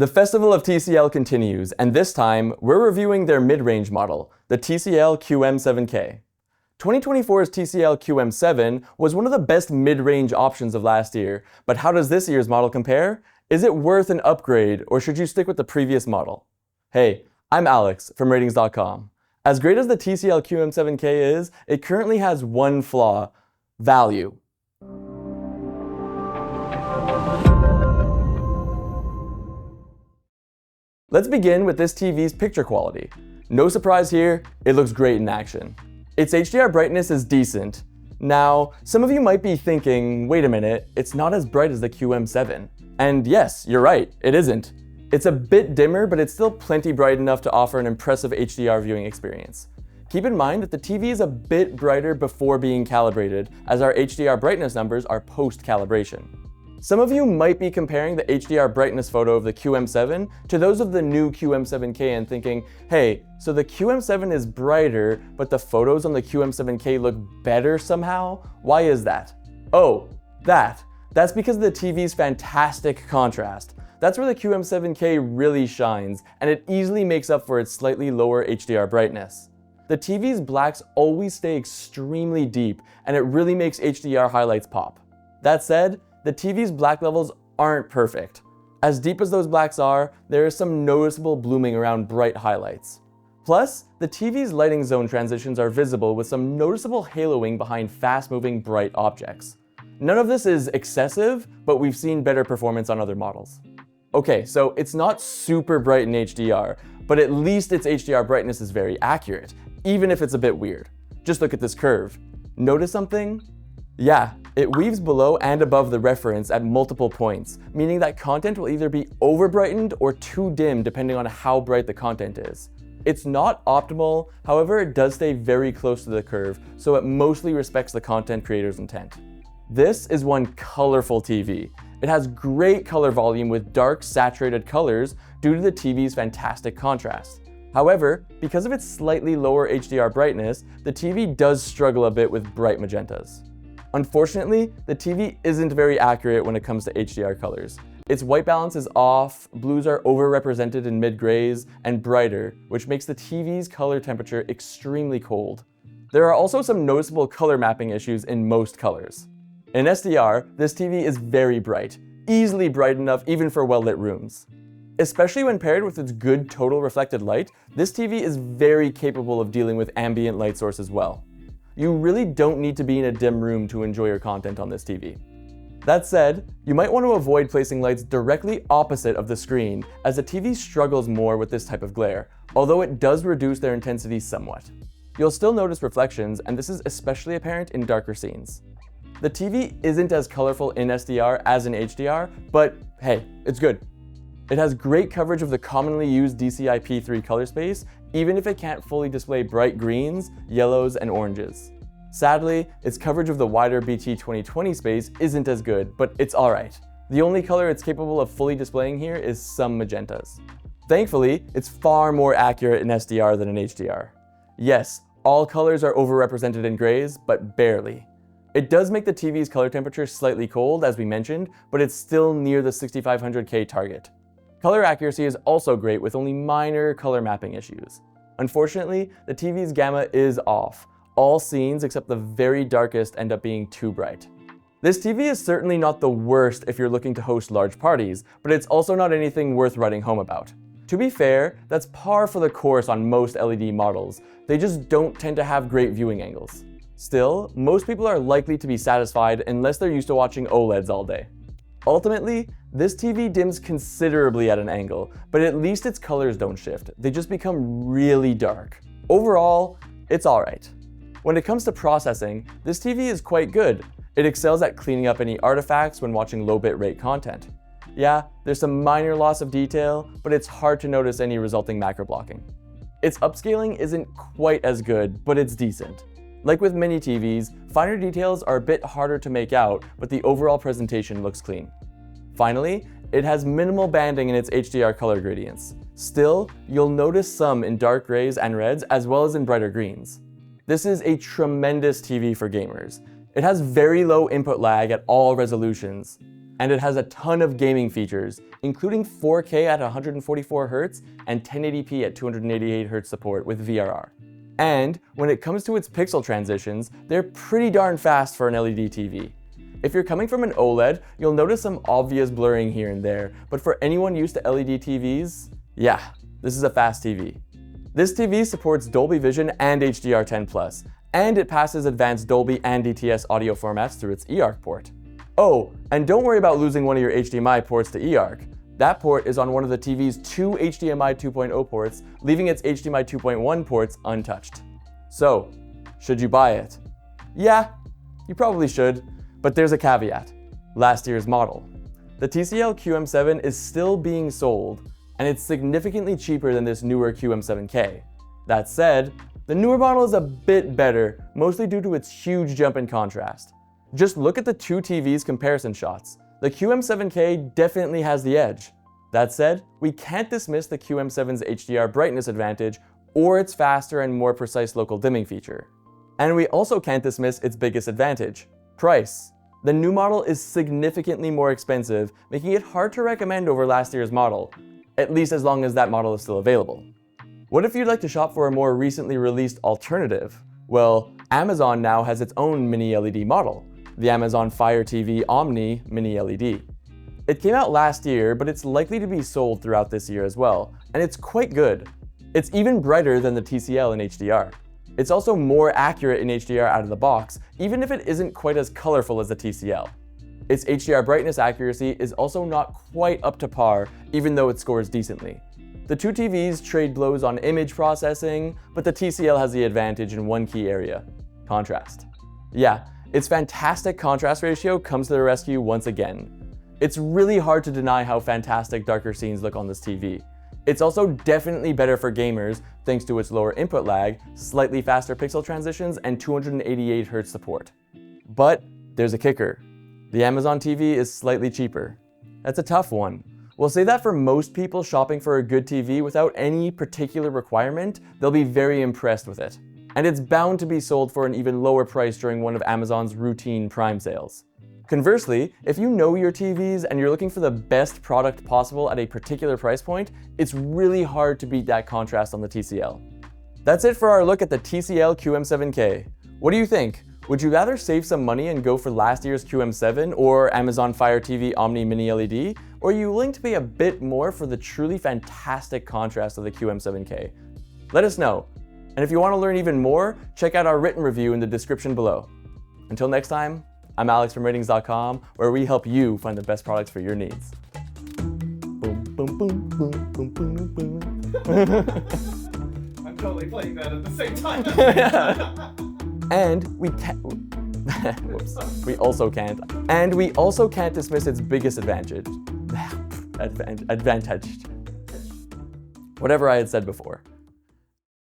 The festival of TCL continues, and this time, we're reviewing their mid-range model, the TCL QM7K. 2024's TCL QM7 was one of the best mid-range options of last year, but how does this year's model compare? Is it worth an upgrade, or should you stick with the previous model? Hey, I'm Alex from Rtings.com. As great as the TCL QM7K is, it currently has one flaw: value. Let's begin with this TV's picture quality. No surprise here, it looks great in action. Its HDR brightness is decent. Now, some of you might be thinking, wait a minute, it's not as bright as the QM7. And yes, you're right, it isn't. It's a bit dimmer, but it's still plenty bright enough to offer an impressive HDR viewing experience. Keep in mind that the TV is a bit brighter before being calibrated, as our HDR brightness numbers are post-calibration. Some of you might be comparing the HDR brightness photo of the QM7 to those of the new QM7K and thinking, hey, so the QM7 is brighter, but the photos on the QM7K look better somehow? Why is that? Oh, that's because of the TV's fantastic contrast. That's where the QM7K really shines, and it easily makes up for its slightly lower HDR brightness. The TV's blacks always stay extremely deep, and it really makes HDR highlights pop. That said, the TV's black levels aren't perfect. As deep as those blacks are, there is some noticeable blooming around bright highlights. Plus, the TV's lighting zone transitions are visible with some noticeable haloing behind fast-moving bright objects. None of this is excessive, but we've seen better performance on other models. Okay, so it's not super bright in HDR, but at least its HDR brightness is very accurate, even if it's a bit weird. Just look at this curve. Notice something? Yeah, it weaves below and above the reference at multiple points, meaning that content will either be over-brightened or too dim depending on how bright the content is. It's not optimal, however it does stay very close to the curve, so it mostly respects the content creator's intent. This is one colorful TV. It has great color volume with dark, saturated colors due to the TV's fantastic contrast. However, because of its slightly lower HDR brightness, the TV does struggle a bit with bright magentas. Unfortunately, the TV isn't very accurate when it comes to HDR colors. Its white balance is off, blues are overrepresented in mid-grays, and brighter, which makes the TV's color temperature extremely cold. There are also some noticeable color mapping issues in most colors. In SDR, this TV is very bright, easily bright enough even for well-lit rooms. Especially when paired with its good total reflected light, this TV is very capable of dealing with ambient light source as well. You really don't need to be in a dim room to enjoy your content on this TV. That said, you might want to avoid placing lights directly opposite of the screen, as the TV struggles more with this type of glare, although it does reduce their intensity somewhat. You'll still notice reflections, and this is especially apparent in darker scenes. The TV isn't as colorful in SDR as in HDR, but hey, it's good. It has great coverage of the commonly used DCI-P3 color space, even if it can't fully display bright greens, yellows, and oranges. Sadly, its coverage of the wider BT 2020 space isn't as good, but it's alright. The only color it's capable of fully displaying here is some magentas. Thankfully, it's far more accurate in SDR than in HDR. Yes, all colors are overrepresented in grays, but barely. It does make the TV's color temperature slightly cold, as we mentioned, but it's still near the 6500K target. Color accuracy is also great with only minor color mapping issues. Unfortunately, the TV's gamma is off. All scenes except the very darkest end up being too bright. This TV is certainly not the worst if you're looking to host large parties, but it's also not anything worth writing home about. To be fair, that's par for the course on most LED models. They just don't tend to have great viewing angles. Still, most people are likely to be satisfied unless they're used to watching OLEDs all day. Ultimately, this TV dims considerably at an angle, but at least its colors don't shift. They just become really dark. Overall, it's alright. When it comes to processing, this TV is quite good. It excels at cleaning up any artifacts when watching low bitrate content. Yeah, there's some minor loss of detail, but it's hard to notice any resulting macro blocking. Its upscaling isn't quite as good, but it's decent. Like with many TVs, finer details are a bit harder to make out, but the overall presentation looks clean. Finally, it has minimal banding in its HDR color gradients. Still, you'll notice some in dark grays and reds as well as in brighter greens. This is a tremendous TV for gamers. It has very low input lag at all resolutions. and it has a ton of gaming features, including 4K at 144Hz and 1080p at 288Hz support with VRR. And when it comes to its pixel transitions, they're pretty darn fast for an LED TV. If you're coming from an OLED, you'll notice some obvious blurring here and there, but for anyone used to LED TVs, yeah, this is a fast TV. This TV supports Dolby Vision and HDR10+, and it passes advanced Dolby and DTS audio formats through its eARC port. Oh, and don't worry about losing one of your HDMI ports to eARC. That port is on one of the TV's 2 HDMI 2.0 ports, leaving its HDMI 2.1 ports untouched. So, should you buy it? Yeah, you probably should, but there's a caveat. Last year's model. The TCL QM7 is still being sold, and it's significantly cheaper than this newer QM7K. That said, the newer model is a bit better, mostly due to its huge jump in contrast. Just look at the two TVs comparison shots. The QM7K definitely has the edge. That said, we can't dismiss the QM7's HDR brightness advantage or its faster and more precise local dimming feature. And we also can't dismiss its biggest advantage, price. The new model is significantly more expensive, making it hard to recommend over last year's model, at least as long as that model is still available. What if you'd like to shop for a more recently released alternative? Well, Amazon now has its own mini LED model, the Amazon Fire TV Omni Mini LED. It came out last year, but it's likely to be sold throughout this year as well, and it's quite good. It's even brighter than the TCL in HDR. It's also more accurate in HDR out of the box, even if it isn't quite as colorful as the TCL. Its HDR brightness accuracy is also not quite up to par, even though it scores decently. The two TVs trade blows on image processing, but the TCL has the advantage in one key area: contrast. Yeah, its fantastic contrast ratio comes to the rescue once again. It's really hard to deny how fantastic darker scenes look on this TV. It's also definitely better for gamers thanks to its lower input lag, slightly faster pixel transitions, and 288Hz support. But there's a kicker. The Amazon TV is slightly cheaper. That's a tough one. We'll say that for most people shopping for a good TV without any particular requirement, they'll be very impressed with it. And it's bound to be sold for an even lower price during one of Amazon's routine Prime sales. Conversely, if you know your TVs and you're looking for the best product possible at a particular price point, it's really hard to beat that contrast on the TCL. That's it for our look at the TCL QM7K. What do you think? Would you rather save some money and go for last year's QM7 or Amazon Fire TV Omni Mini LED? Or are you willing to pay a bit more for the truly fantastic contrast of the QM7K? Let us know. And if you want to learn even more, check out our written review in the description below. Until next time, I'm Alex from Rtings.com, where we help you find the best products for your needs. Boom, boom, boom, boom, boom, boom, boom. I'm totally playing that at the same time. And we can't. Whoops. We also can't. And we also can't dismiss its biggest advantage. Advantage. Whatever I had said before.